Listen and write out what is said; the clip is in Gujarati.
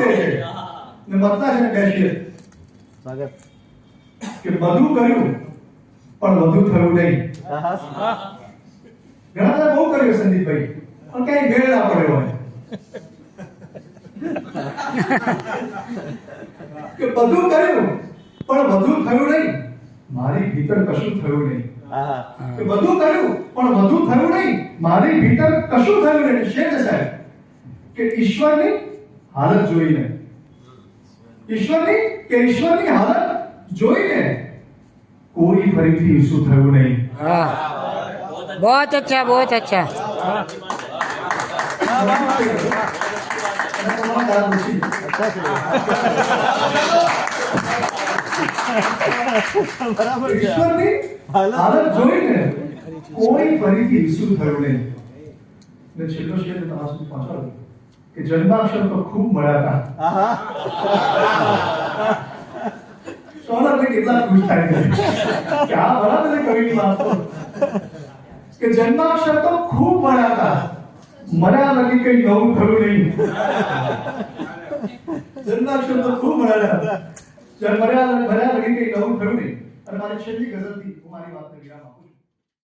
કહે છે ને મતલા છે ને બેસીએ કે બધું કર્યું પણ વધુ થયું નહીં. ઘણા બધા બહુ કર્યું સંદીપભાઈ પણ કઈ મેળ ના પડ્યો હોય. કે બધું કર્યું પણ વધુ થયું નહીં, મારી ભીતર કશું થયું નહીં. કે બધું કર્યું પણ વધુ થયું નહીં, મારી ભીતર કશું થયું નહીં. શેઠ સાહેબ કે ઈશ્વરની હાલત જોઈને, ઈશ્વરની હાલત જોઈને કોઈ ફરીથી ઈસુ થયું નહીં. बहुत अच्छा, बहुत अच्छा. ઈશ્વરની હાલત જોઈને કોઈ ફરીથી ઈસુ થયું નહીં. ને છેલ્લો શેર તમારા સુધી પહોંચાડો કે જન્માક્ષર તો ખૂબ મળ્યા હતા. સોનલભાઈ કેટલા ખુશ થાય છે કે આ બરાબર કવિની વાત તો કે જન્માક્ષર તો ખૂબ મળ્યા હતા, મર્યા લગી કઈ નવું થયું નહીં. જન્માક્ષર તો ખૂબ મળ્યા હતા, મર્યા લગી કઈ નવું થયું નહીં. અને મારી છેલ્લી ગઝલથી હું મારી વાતને વિરામ આપું છું.